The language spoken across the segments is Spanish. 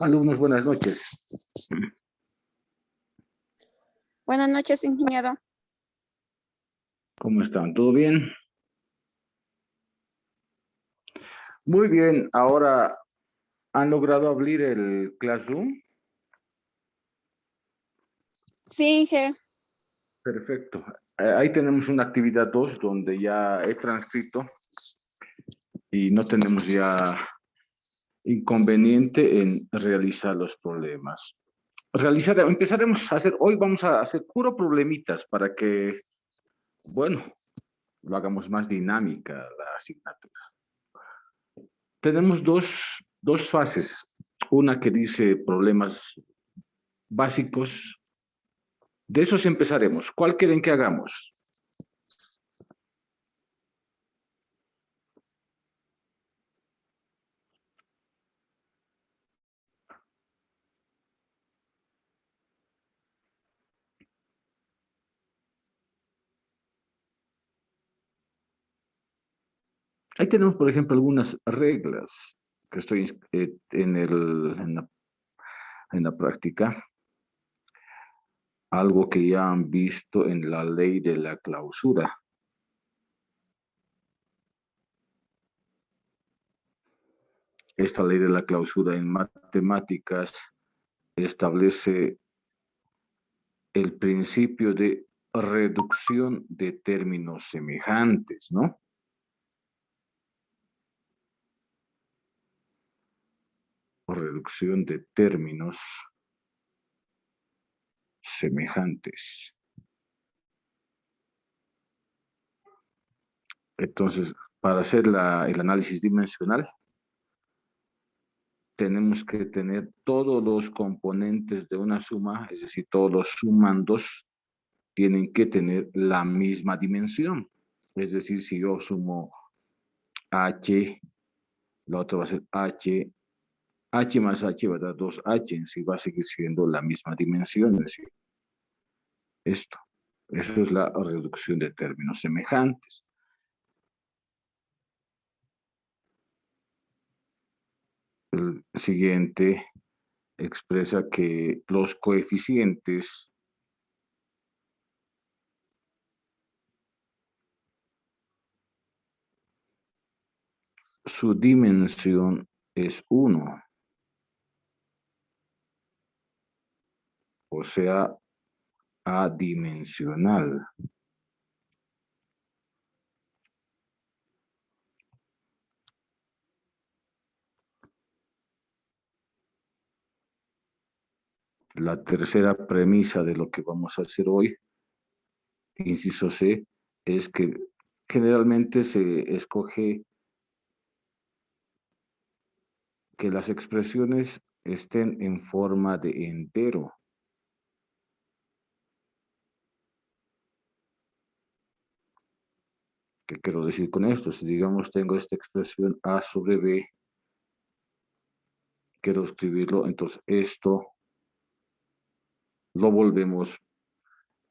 Alumnos, buenas noches. Buenas noches, ingeniero. ¿Cómo están? ¿Todo bien? Muy bien. Ahora, ¿han logrado abrir el Classroom? Sí, Inge. Perfecto. Ahí tenemos una actividad 2 donde ya he transcrito y no tenemos ya inconveniente en realizar los problemas. Empezaremos a hacer, hoy vamos a hacer puro problemitas para que, bueno, lo hagamos más dinámica la asignatura. Tenemos dos fases. Una que dice problemas básicos. De esos empezaremos. ¿Cuál quieren que hagamos? Ahí tenemos, por ejemplo, algunas reglas que estoy en la práctica. Algo que ya han visto en la ley de la clausura. Esta ley de la clausura en matemáticas establece el principio de reducción de términos semejantes, ¿no? O reducción de términos semejantes. Entonces, para hacer el análisis dimensional, tenemos que tener todos los componentes de una suma, es decir, todos los sumandos tienen que tener la misma dimensión. Es decir, si yo sumo h, la otra va a ser h más h va a dar 2h, en sí va a seguir siendo la misma dimensión, es decir, esto. Eso es la reducción de términos semejantes. El siguiente expresa que los coeficientes su dimensión es 1. O sea, adimensional. La tercera premisa de lo que vamos a hacer hoy, inciso C, es que generalmente se escoge que las expresiones estén en forma de entero. ¿Qué quiero decir con esto? Si digamos tengo esta expresión a sobre b, quiero escribirlo, entonces esto lo volvemos,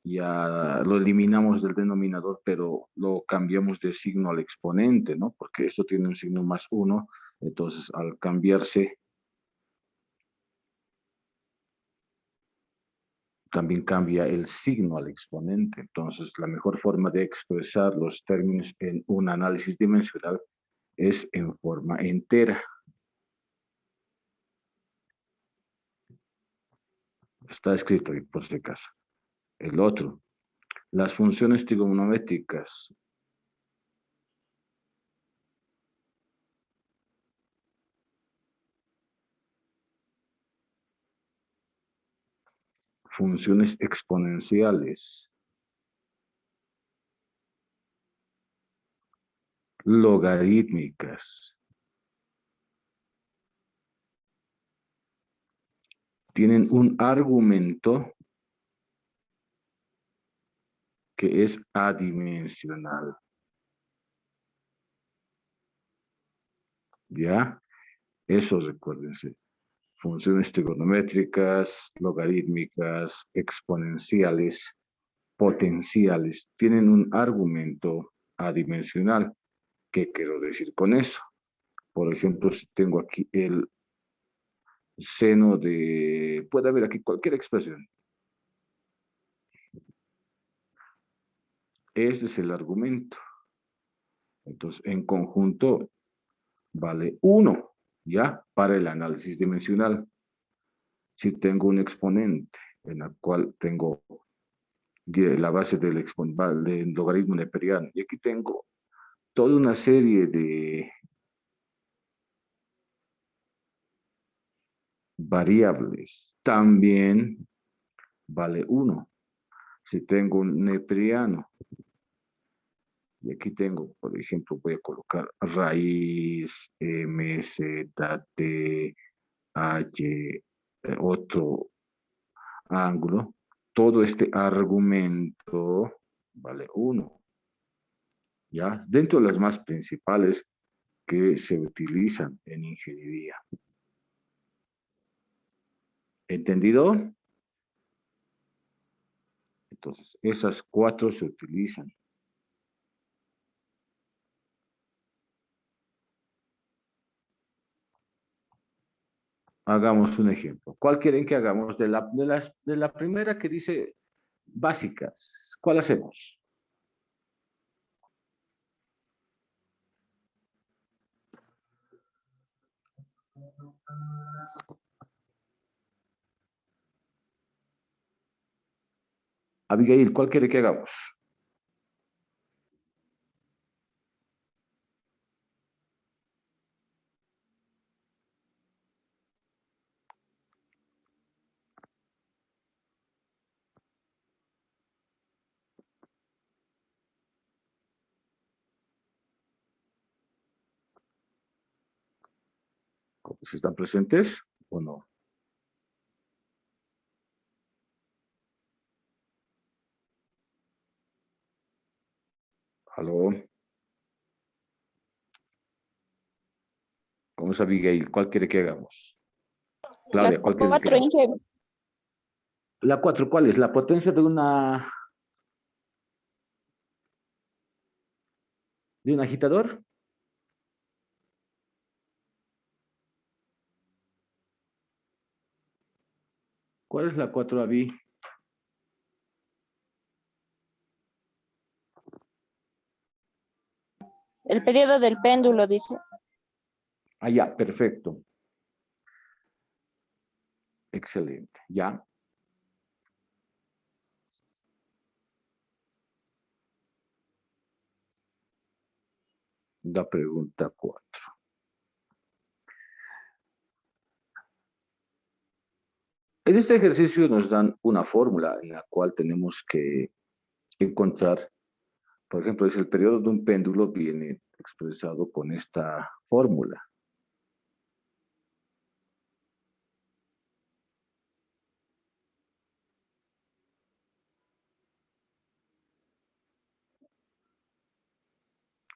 ya lo eliminamos del denominador, pero lo cambiamos de signo al exponente, ¿no? Porque esto tiene un signo más 1, entonces al cambiarse, también cambia el signo al exponente. Entonces, la mejor forma de expresar los términos en un análisis dimensional es en forma entera. Está escrito ahí, por si acaso. El otro, las funciones trigonométricas. Funciones exponenciales. Logarítmicas. tienen un argumento que es adimensional. ¿Ya? Eso recuérdense. Funciones trigonométricas, logarítmicas, exponenciales, potenciales, tienen un argumento adimensional. ¿Qué quiero decir con eso? Por ejemplo, si tengo aquí el seno de... Puede haber aquí cualquier expresión. Ese es el argumento. Entonces, en conjunto, vale 1, ¿ya? Para el análisis dimensional. Si tengo un exponente en el cual tengo la base del logaritmo neperiano, y aquí tengo toda una serie de variables, también vale 1. Si tengo un neperiano, y aquí tengo, por ejemplo, voy a colocar raíz, m, z, t, h, otro ángulo, todo este argumento vale 1. ¿Ya? Dentro de las más principales que se utilizan en ingeniería. ¿Entendido? Entonces, esas 4 se utilizan. Hagamos un ejemplo. ¿Cuál quieren que hagamos? De la primera que dice básicas. ¿Cuál hacemos? Abigail, ¿cuál quiere que hagamos? ¿Si están presentes o no? ¿Aló? ¿Cómo es Abigail? ¿Cuál quiere que hagamos? La Claudia, ¿cuál quiere que 4, hagamos? Inge. La 4, ¿cuál es? La potencia de un agitador. ¿Cuál es la 4, Abi? El periodo del péndulo, dice. Ah, ya, perfecto. Excelente, ya. La pregunta 4. En este ejercicio nos dan una fórmula en la cual tenemos que encontrar, por ejemplo, es el periodo de un péndulo viene expresado con esta fórmula.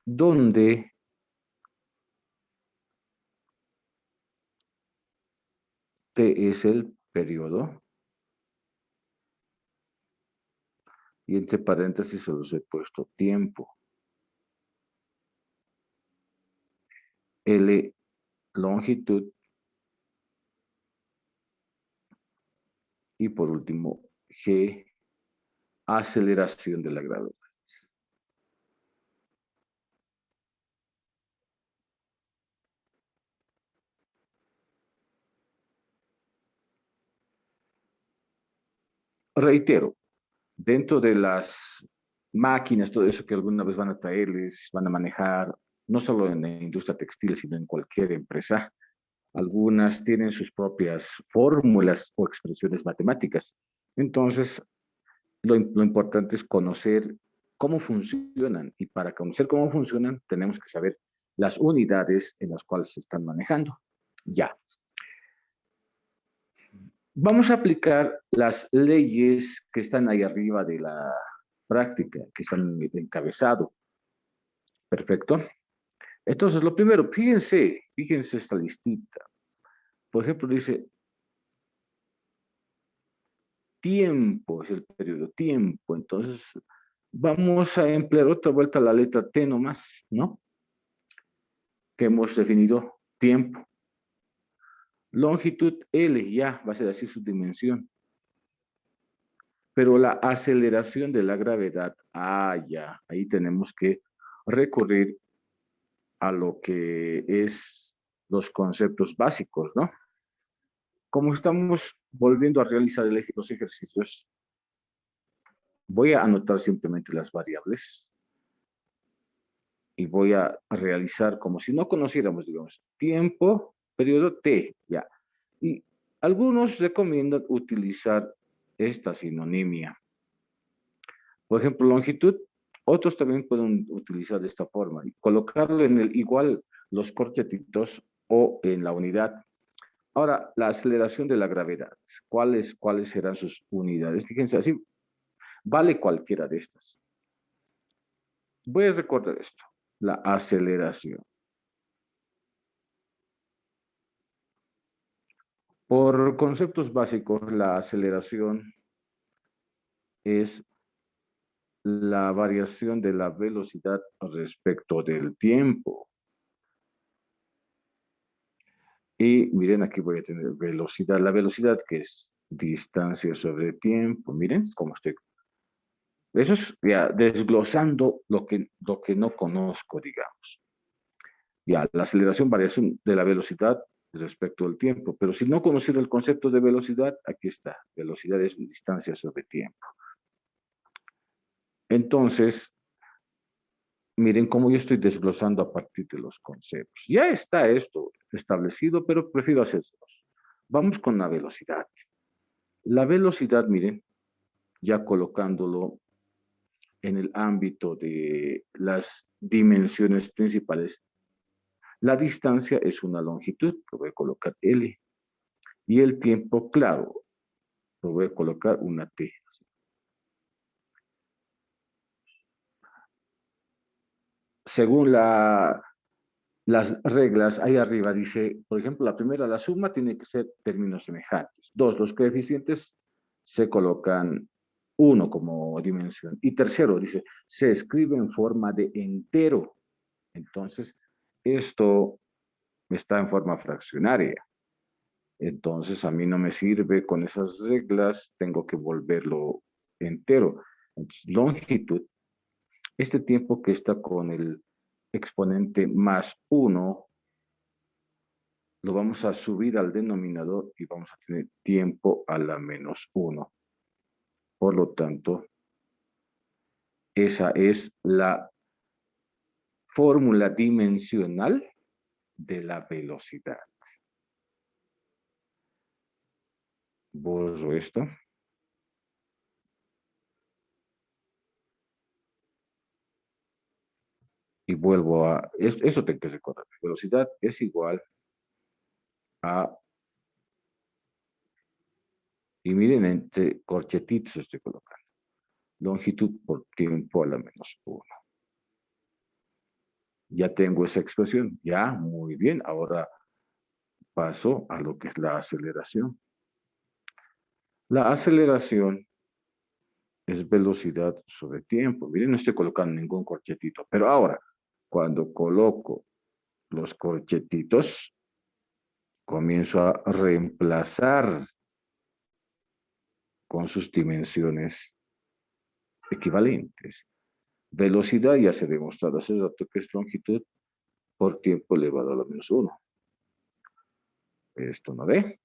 Donde T es el periodo y entre paréntesis se los he puesto tiempo. L, longitud. Y por último, G, aceleración de la gravedad. Reitero, dentro de las máquinas, todo eso que alguna vez van a traerles, van a manejar, no solo en la industria textil, sino en cualquier empresa, algunas tienen sus propias fórmulas o expresiones matemáticas. Entonces, lo importante es conocer cómo funcionan y para conocer cómo funcionan tenemos que saber las unidades en las cuales se están manejando. Ya. Vamos a aplicar las leyes que están ahí arriba de la práctica, que están en el encabezado. Perfecto. Entonces, lo primero, fíjense esta listita. Por ejemplo, dice tiempo, es el periodo, tiempo. Entonces, vamos a emplear otra vuelta la letra T nomás, ¿no? Que hemos definido tiempo. Longitud L, ya va a ser así su dimensión. Pero la aceleración de la gravedad, ya, ahí tenemos que recurrir a lo que es los conceptos básicos, ¿no? Como estamos volviendo a realizar los ejercicios, voy a anotar simplemente las variables y voy a realizar como si no conociéramos, digamos, tiempo, periodo T, ya. Y algunos recomiendan utilizar esta sinonimia. Por ejemplo, longitud, otros también pueden utilizar de esta forma y colocarlo en el igual los corchetitos o en la unidad. Ahora, la aceleración de la gravedad. ¿Cuáles serán sus unidades? Fíjense, así vale cualquiera de estas. Voy a recordar esto, la aceleración. Por conceptos básicos, la aceleración es la variación de la velocidad respecto del tiempo. Y miren, aquí voy a tener velocidad. La velocidad que es distancia sobre tiempo. Miren cómo estoy. Eso es ya desglosando lo que no conozco, digamos. Ya, la aceleración, variación de la velocidad respecto al tiempo. Pero si no conociera el concepto de velocidad, aquí está. Velocidad es distancia sobre tiempo. Entonces, miren cómo yo estoy desglosando a partir de los conceptos. Ya está esto establecido, pero prefiero hacérselos. Vamos con la velocidad. La velocidad, miren, ya colocándolo en el ámbito de las dimensiones principales, la distancia es una longitud, lo voy a colocar L. Y el tiempo, claro, lo voy a colocar una T. Según las reglas, ahí arriba dice, por ejemplo, la primera, la suma tiene que ser términos semejantes. Dos, los coeficientes se colocan uno como dimensión. Y tercero, dice, se escribe en forma de entero. Entonces, esto está en forma fraccionaria. Entonces, a mí no me sirve con esas reglas, tengo que volverlo entero. Entonces, longitud, este tiempo que está con el exponente más 1, lo vamos a subir al denominador y vamos a tener tiempo a la menos 1. Por lo tanto, esa es la fórmula dimensional de la velocidad. Borro esto. Y vuelvo a... Eso tengo que recordar. Velocidad es igual a... Y miren, entre corchetitos estoy colocando. Longitud por tiempo a la menos 1. Ya tengo esa expresión. Ya, muy bien. Ahora paso a lo que es la aceleración. La aceleración es velocidad sobre tiempo. Miren, no estoy colocando ningún corchetito. Pero ahora, cuando coloco los corchetitos, comienzo a reemplazar con sus dimensiones equivalentes. Velocidad ya se ha demostrado hace rato que es longitud por tiempo elevado a la menos 1. Esto no ve.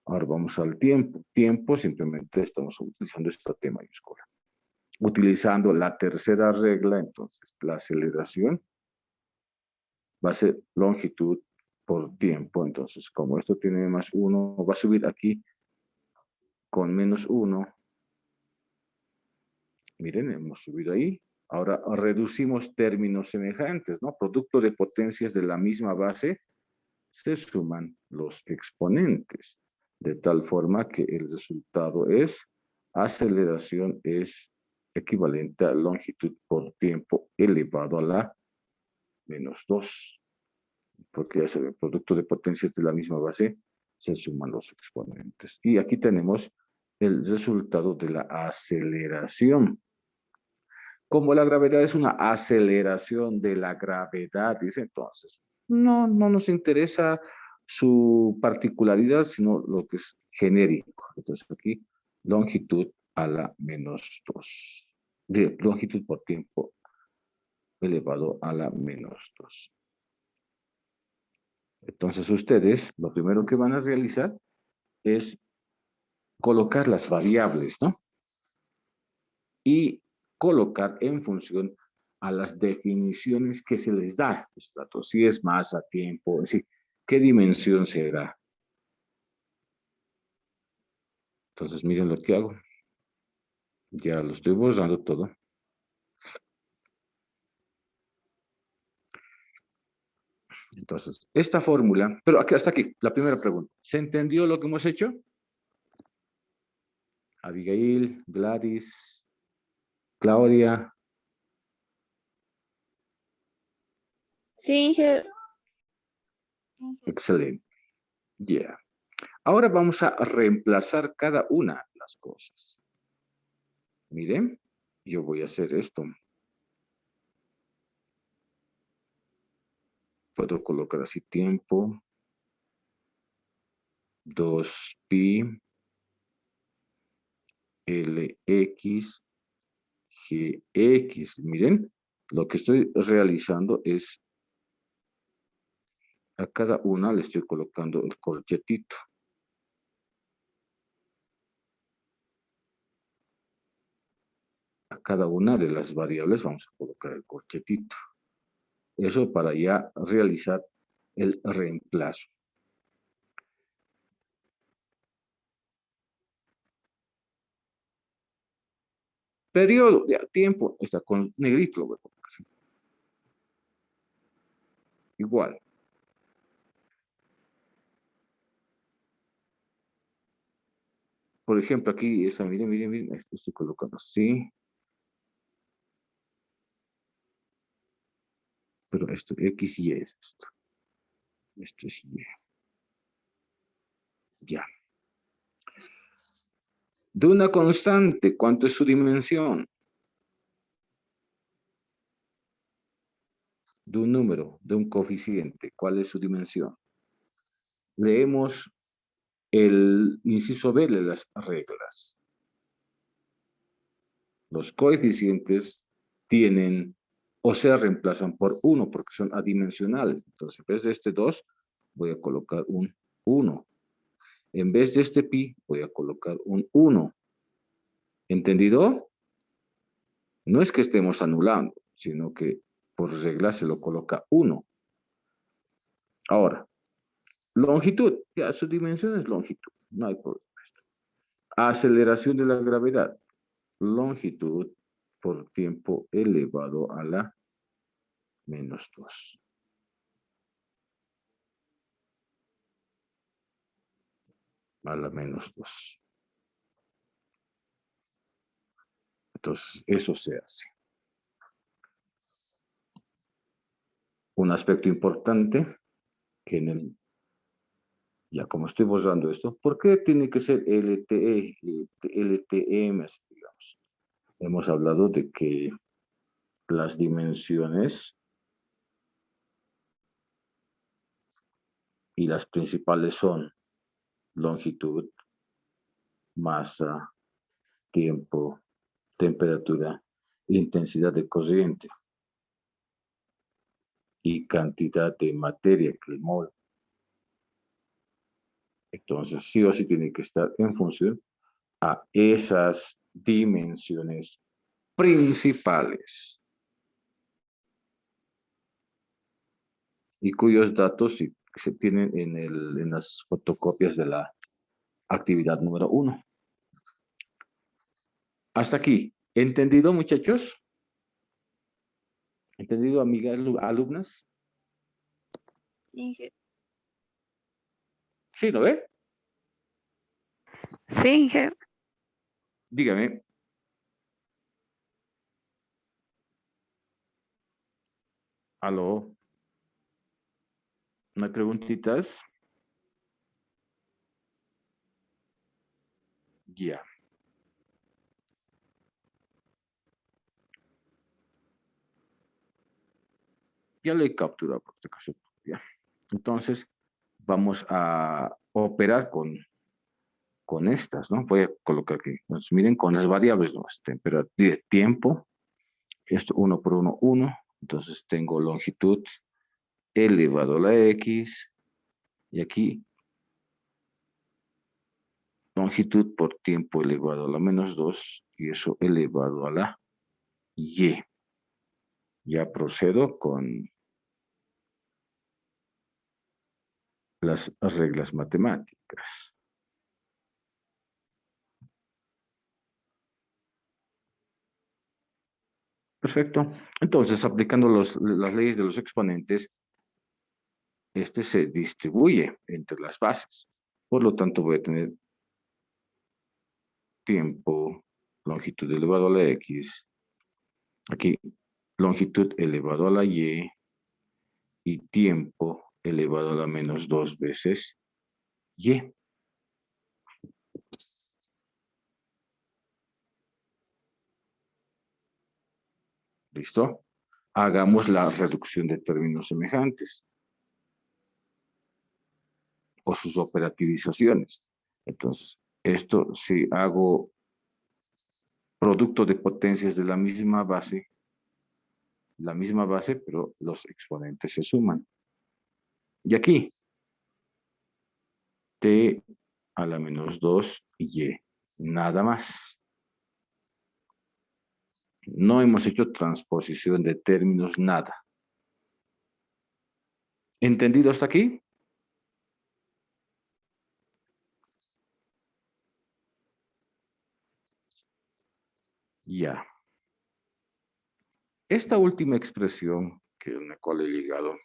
Ahora vamos al tiempo. Tiempo simplemente estamos utilizando esta T mayúscula. Utilizando la tercera regla, entonces la aceleración va a ser longitud por tiempo. Entonces, como esto tiene más 1, va a subir aquí con menos 1. Miren, hemos subido ahí. Ahora reducimos términos semejantes, ¿no? Producto de potencias de la misma base, se suman los exponentes. De tal forma que el resultado es, aceleración es equivalente a longitud por tiempo elevado a la menos 2. Porque ya se ve, el producto de potencias de la misma base se suman los exponentes. Y aquí tenemos el resultado de la aceleración. Como la gravedad es una aceleración de la gravedad, dice entonces, no nos interesa su particularidad, sino lo que es genérico. Entonces aquí, longitud a la menos 2. Longitud por tiempo elevado a la menos 2. Entonces ustedes, lo primero que van a realizar es colocar las variables, ¿no? Y colocar en función a las definiciones que se les da. Si es masa, tiempo, sí, ¿qué dimensión será? Entonces miren lo que hago. Ya lo estoy borrando todo. Entonces, esta fórmula, pero aquí, hasta aquí, la primera pregunta. ¿Se entendió lo que hemos hecho? Abigail, Gladys, Claudia. Sí, Inge. Excelente. Yeah. Ahora vamos a reemplazar cada una de las cosas. Miren, yo voy a hacer esto. Puedo colocar así tiempo. 2pi Lx Gx. Miren, lo que estoy realizando es a cada una le estoy colocando el corchetito. A cada una de las variables vamos a colocar el corchetito. Eso para ya realizar el reemplazo. Periodo, ya, tiempo, está con negrito, lo voy a colocar. Igual. Por ejemplo, aquí está, miren, esto estoy colocando así. Pero esto, X y es esto. Esto es Y. Ya. De una constante, ¿cuánto es su dimensión? De un número, de un coeficiente, ¿cuál es su dimensión? Leemos el inciso B de las reglas. Los coeficientes tienen o se reemplazan por 1 porque son adimensionales. Entonces, en vez de este 2, voy a colocar un 1. En vez de este pi, voy a colocar un 1. ¿Entendido? No es que estemos anulando, sino que por regla se lo coloca 1. Ahora, longitud, ya su dimensión es longitud, no hay problema. Aceleración de la gravedad, longitud por tiempo elevado a la menos 2. A la menos 2. Entonces, eso se hace. Un aspecto importante que en el, ya como estoy borrando esto, ¿por qué tiene que ser LTE, LTM, digamos? Hemos hablado de que las dimensiones y las principales son longitud, masa, tiempo, temperatura, intensidad de corriente y cantidad de materia, que el mol. Entonces, sí o sí tiene que estar en función a esas dimensiones principales y cuyos datos sí, se tienen en las fotocopias de la actividad número 1. Hasta aquí. ¿Entendido, muchachos? ¿Entendido, amigas alumnas? Inge. Sí, ¿lo ve? Sí, jefe. Dígame. ¿Aló? ¿No hay preguntitas? Ya. Ya lo he capturado por este caso. Ya. Entonces, vamos a operar con estas, ¿no? Voy a colocar aquí. Entonces, miren con las variables, ¿no? Temperatura, tiempo. Esto 1 por 1, 1. Entonces, tengo longitud elevado a la X. Y aquí, longitud por tiempo elevado a la menos 2. Y eso elevado a la Y. Ya procedo con las reglas matemáticas. Perfecto. Entonces, aplicando las leyes de los exponentes, este se distribuye entre las bases. Por lo tanto, voy a tener tiempo, longitud elevado a la X, aquí longitud elevado a la y tiempo elevado a la menos 2 veces Y. ¿Listo? Hagamos la reducción de términos semejantes o sus operativizaciones. Entonces, esto si hago producto de potencias de la misma base, pero los exponentes se suman. Y aquí, t a la menos 2y, nada más. No hemos hecho transposición de términos, nada. ¿Entendido hasta aquí? Ya. Esta última expresión que en la cual he llegado,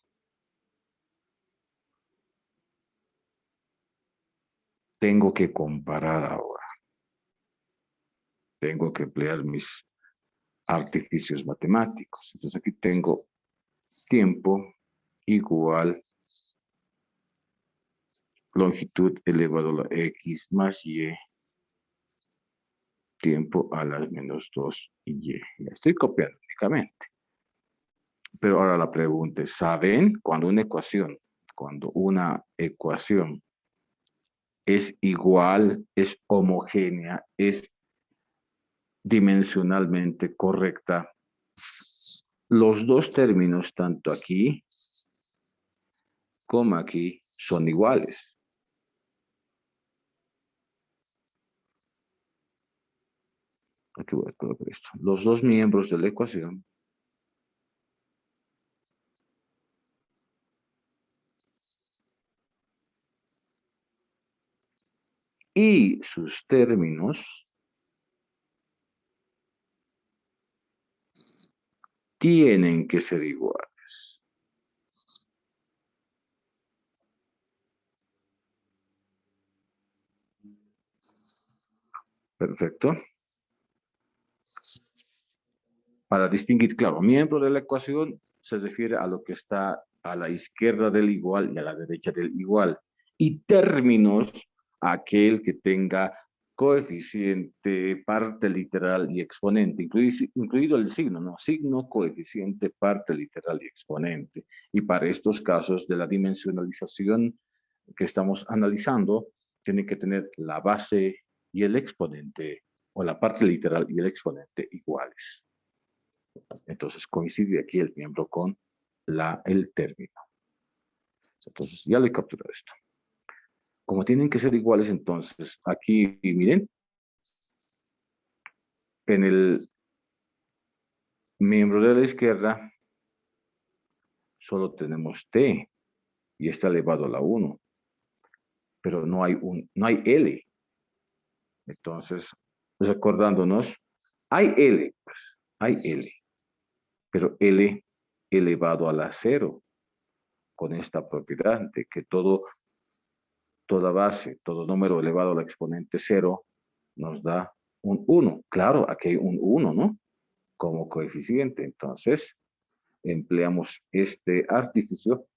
tengo que comparar ahora. Tengo que emplear mis artificios matemáticos. Entonces aquí tengo tiempo igual longitud elevado a la X más Y, tiempo a la menos 2y. Ya estoy copiando únicamente. Pero ahora la pregunta es, ¿saben cuando una ecuación es igual, es homogénea, es dimensionalmente correcta? Los dos términos, tanto aquí como aquí, son iguales. Aquí voy a colocar esto. Los dos miembros de la ecuación y sus términos tienen que ser iguales. Perfecto. Para distinguir, claro, miembro de la ecuación se refiere a lo que está a la izquierda del igual y a la derecha del igual. Y términos, aquel que tenga coeficiente, parte literal y exponente, incluido el signo, ¿no? Signo, coeficiente, parte literal y exponente. Y para estos casos de la dimensionalización que estamos analizando, tiene que tener la base y el exponente, o la parte literal y el exponente iguales. Entonces coincide aquí el miembro con el término. Entonces ya le he capturado esto. Como tienen que ser iguales, entonces aquí, miren, en el miembro de la izquierda solo tenemos t y está elevado a la 1, pero no hay L. Entonces, recordándonos, hay L, pues, hay L, pero L elevado a la 0, con esta propiedad de que todo toda base, todo número elevado al exponente 0 nos da un 1. Claro, aquí hay un 1, ¿no? Como coeficiente. Entonces, empleamos este artificio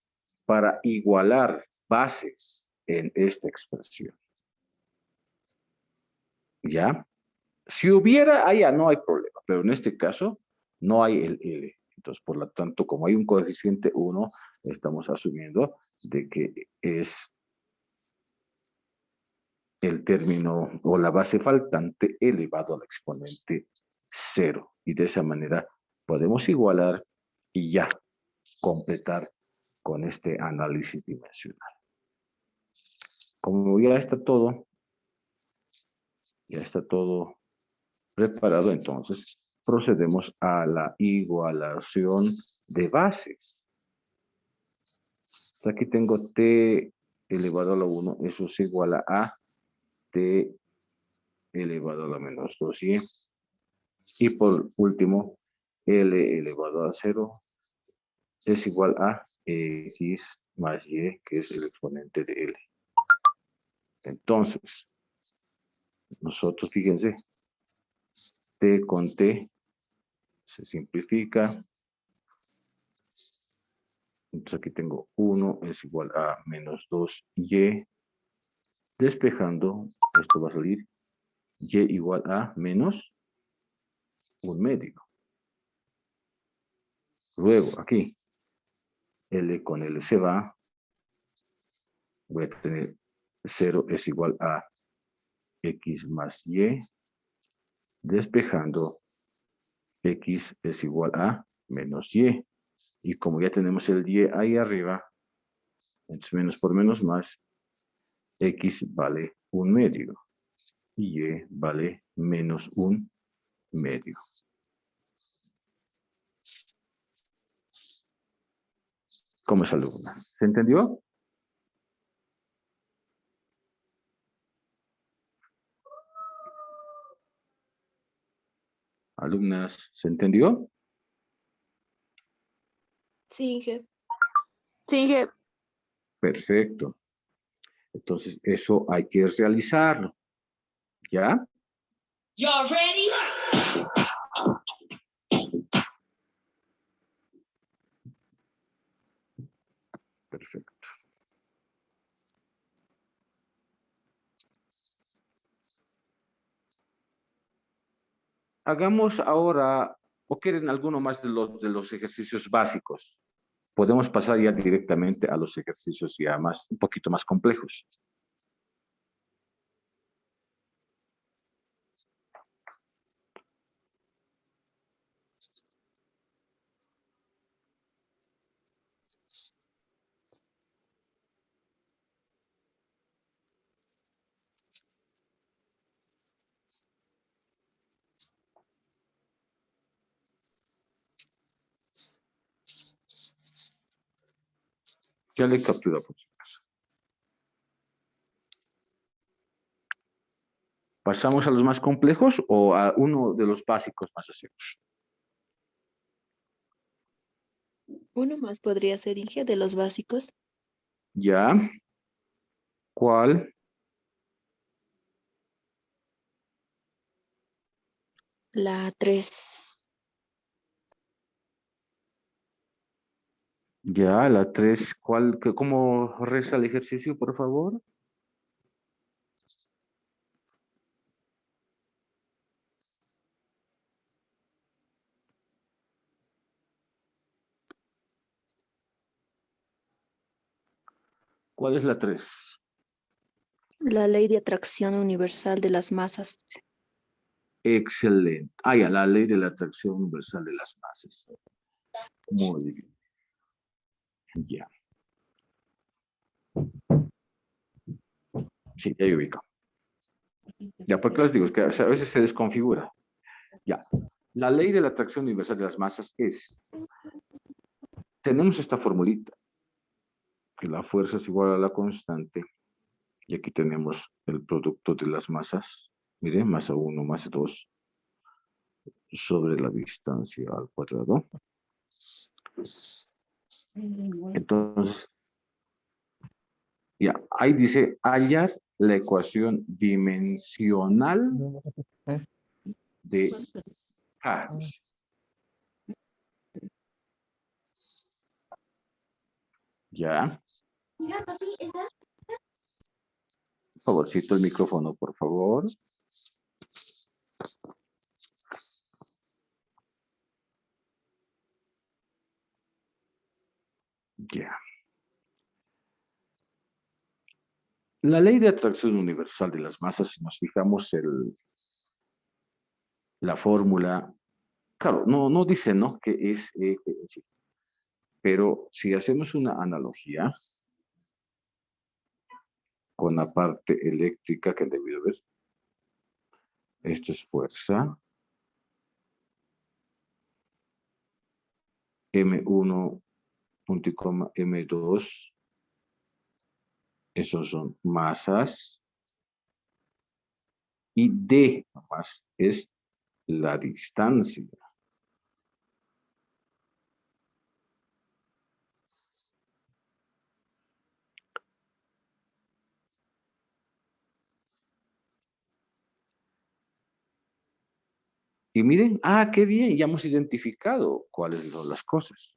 para igualar bases en esta expresión. ¿Ya? Si hubiera, allá no hay problema, pero en este caso no hay el L. Entonces, por lo tanto, como hay un coeficiente 1, estamos asumiendo de que es el término o la base faltante elevado al exponente 0. Y de esa manera podemos igualar y ya completar con este análisis dimensional. Como ya está todo preparado, entonces procedemos a la igualación de bases. Aquí tengo t elevado a la 1, eso es igual a t elevado a la menos 2y. Y por último, L elevado a 0 es igual a X más Y, que es el exponente de L. Entonces, nosotros, fíjense, T con T se simplifica. Entonces aquí tengo 1 es igual a menos 2Y. Despejando, esto va a salir Y igual a menos 1/2. Luego, aquí, L con L se va. Voy a tener 0 es igual a X más Y. Despejando, X es igual a menos Y. Y como ya tenemos el Y ahí arriba, entonces menos por menos más, X vale 1/2. Y Y vale menos 1/2. ¿Cómo es, alumna? ¿Se entendió? Alumnas, ¿se entendió? Sí, Inge. Sí, Inge. Perfecto. Entonces, eso hay que realizarlo. ¿Ya? Y'all ready? Perfecto. Hagamos ahora, o quieren alguno más de los ejercicios básicos. Podemos pasar ya directamente a los ejercicios ya un poquito más complejos. Ya le captura por si acaso. ¿Pasamos a los más complejos o a uno de los básicos más hacemos? Uno más podría ser, Inge, de los básicos. ¿Ya? ¿Cuál? La 3. Ya, la 3. ¿Cómo reza el ejercicio, por favor? ¿Cuál es la 3? La ley de atracción universal de las masas. Excelente. Ah, ya, la ley de la atracción universal de las masas. Muy bien. Ya. Sí, ya ubico. Ya, ¿por qué les digo? Es que a veces se desconfigura. Ya. La ley de la atracción universal de las masas es, tenemos esta formulita, que la fuerza es igual a la constante, y aquí tenemos el producto de las masas, miren, masa 1, masa 2, sobre la distancia al cuadrado. Entonces, Ya, ahí dice hallar la ecuación dimensional de Hatch. Ya, favorcito el micrófono, por favor. Ya. La ley de atracción universal de las masas, si nos fijamos la fórmula, claro, no dice, ¿no? Que es sí. Pero si hacemos una analogía con la parte eléctrica que han debido ver, esto es fuerza, M1, punto y coma, M2, esos son masas, y D más es la distancia. Y miren, qué bien, ya hemos identificado cuáles son las cosas.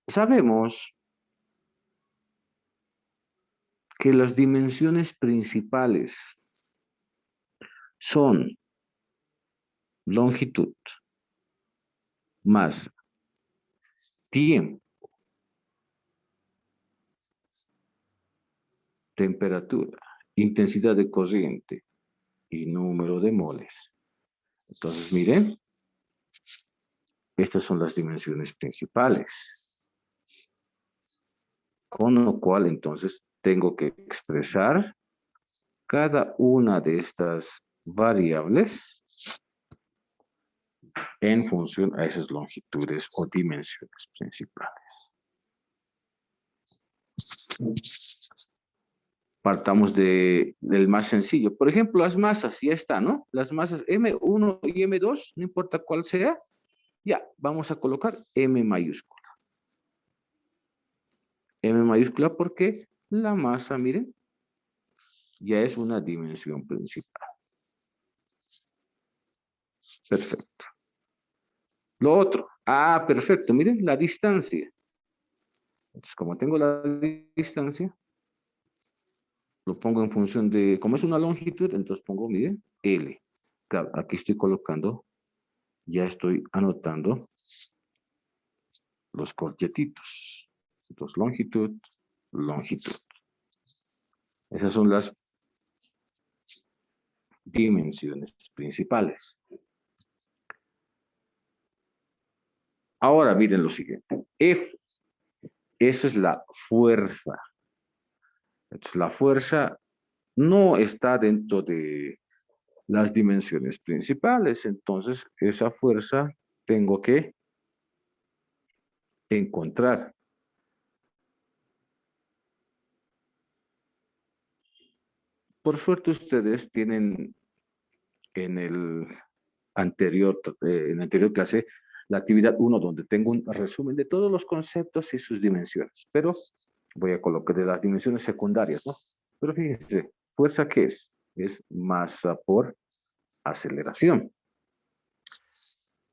Sabemos que las dimensiones principales son longitud más tiempo, temperatura, intensidad de corriente y número de moles. Entonces, miren, estas son las dimensiones principales. Con lo cual, entonces, tengo que expresar cada una de estas variables en función a esas longitudes o dimensiones principales. Partamos del más sencillo. Por ejemplo, las masas, ya está, ¿no? Las masas M1 y M2, no importa cuál sea, ya, vamos a colocar M mayúscula. M mayúscula porque la masa, miren, ya es una dimensión principal. Perfecto. Lo otro, perfecto, miren, la distancia. Entonces, como tengo la distancia, lo pongo en función de, como es una longitud, entonces pongo, miren, L. Claro, aquí estoy colocando, ya estoy anotando los corchetitos. Entonces, longitud, longitud. Esas son las dimensiones principales. Ahora miren lo siguiente. F, eso es la fuerza. Entonces, la fuerza no está dentro de las dimensiones principales. Entonces, esa fuerza tengo que encontrar. Por suerte, ustedes tienen en la anterior clase la actividad 1, donde tengo un resumen de todos los conceptos y sus dimensiones. Pero voy a colocar de las dimensiones secundarias, ¿no? Pero fíjense, ¿fuerza qué es? Es masa por aceleración.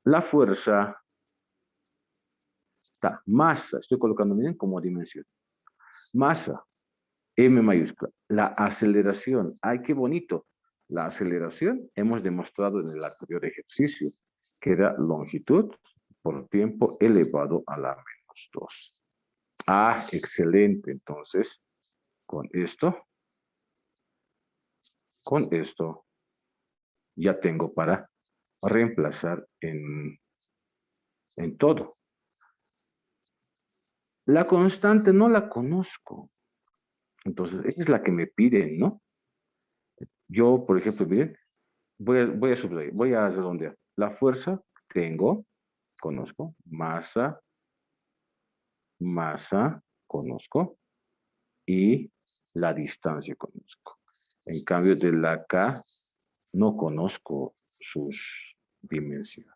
La fuerza está masa, estoy colocando bien como dimensión. Masa, M mayúscula. La aceleración, ¡ay, qué bonito! La aceleración hemos demostrado en el anterior ejercicio, que era longitud por tiempo elevado a la menos 2. Excelente. Entonces, con esto ya tengo para reemplazar en todo. La constante no la conozco. Entonces, esa es la que me piden, ¿no? Yo, por ejemplo, miren, voy a subrayar, voy a redondear. La fuerza tengo, conozco, masa, conozco, y la distancia conozco. En cambio, de la K no conozco sus dimensiones.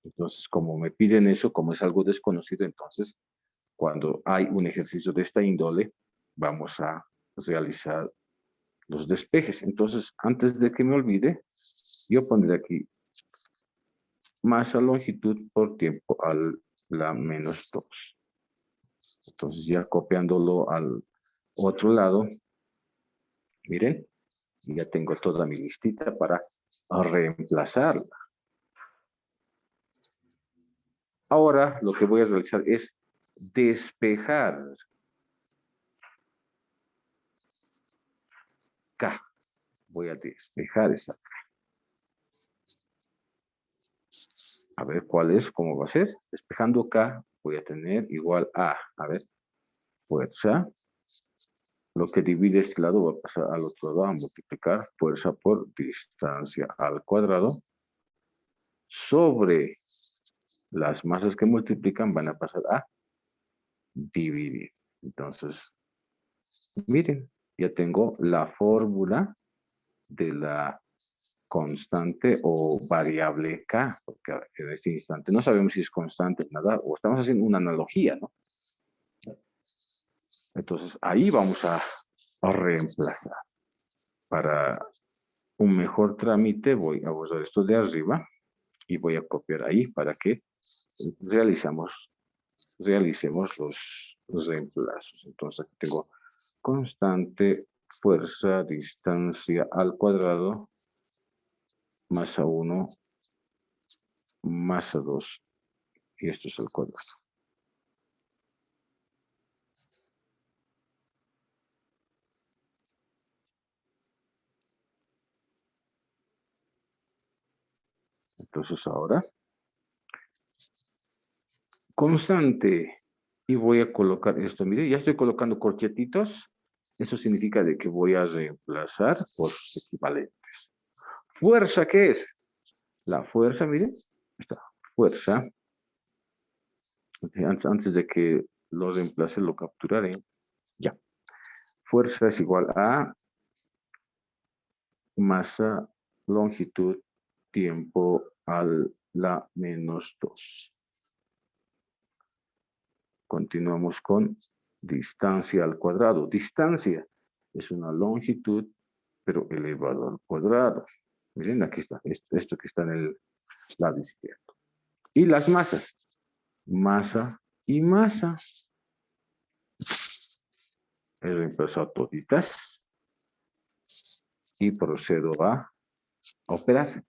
Entonces, como me piden eso, como es algo desconocido, entonces cuando hay un ejercicio de esta índole, vamos a realizar los despejes. Entonces, antes de que me olvide, yo pondré aquí masa longitud por tiempo a la menos 2. Entonces, ya copiándolo al otro lado, miren, ya tengo toda mi listita para reemplazarla. Ahora, lo que voy a realizar es despejar K. Voy a despejar esa K. A ver cuál es, cómo va a ser. Despejando K, voy a tener igual a ver, fuerza. Lo que divide este lado va a pasar al otro lado, a multiplicar fuerza por distancia al cuadrado. Sobre las masas que multiplican van a pasar a dividir. Entonces, miren, ya tengo la fórmula de la constante o variable K, porque en este instante no sabemos si es constante o nada, o estamos haciendo una analogía, ¿no? Entonces, ahí vamos a reemplazar. Para un mejor trámite, voy a borrar esto de arriba y voy a copiar ahí para que realicemos los reemplazos. Entonces, aquí tengo constante, fuerza, distancia al cuadrado, masa 1, masa 2, y esto es el cuadrado. Entonces ahora, constante, y voy a colocar esto, mire, ya estoy colocando corchetitos, eso significa de que voy a reemplazar por sus equivalentes. Fuerza, ¿qué es? La fuerza, miren, está, fuerza. Antes de que lo reemplace, lo capturaré. Ya. Fuerza es igual a masa, longitud, tiempo a la menos 2. Continuamos con distancia al cuadrado. Distancia es una longitud, pero elevado al cuadrado. Miren, aquí está, esto que está en el lado izquierdo. Y las masas. Masa y masa. He reemplazado toditas. Y procedo a operar.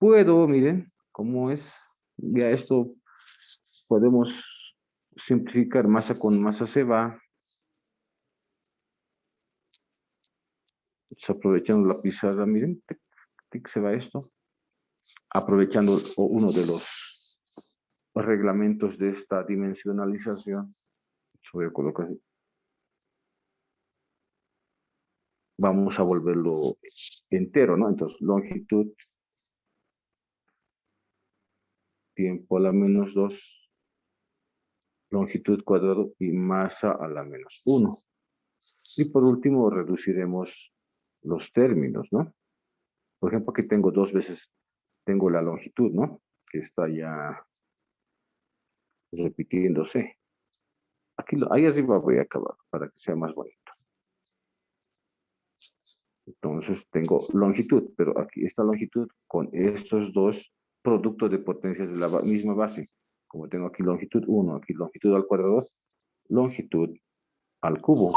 Puedo, miren, cómo es. Ya esto podemos simplificar. Masa con masa se va. Aprovechando la pizarra, miren, tic, tic, se va esto. Aprovechando uno de los reglamentos de esta dimensionalización, voy a colocar así. Vamos a volverlo entero, ¿no? Entonces, longitud, tiempo a la menos 2, longitud cuadrado y masa a la menos 1. Y por último, reduciremos los términos, ¿no? Por ejemplo, aquí tengo dos veces, tengo la longitud, ¿no? Que está ya repitiéndose. Aquí, ahí arriba voy a acabar para que sea más bonito. Entonces tengo longitud, pero aquí esta longitud con estos dos productos de potencias de la misma base. Como tengo aquí longitud 1, aquí longitud al cuadrado, longitud al cubo.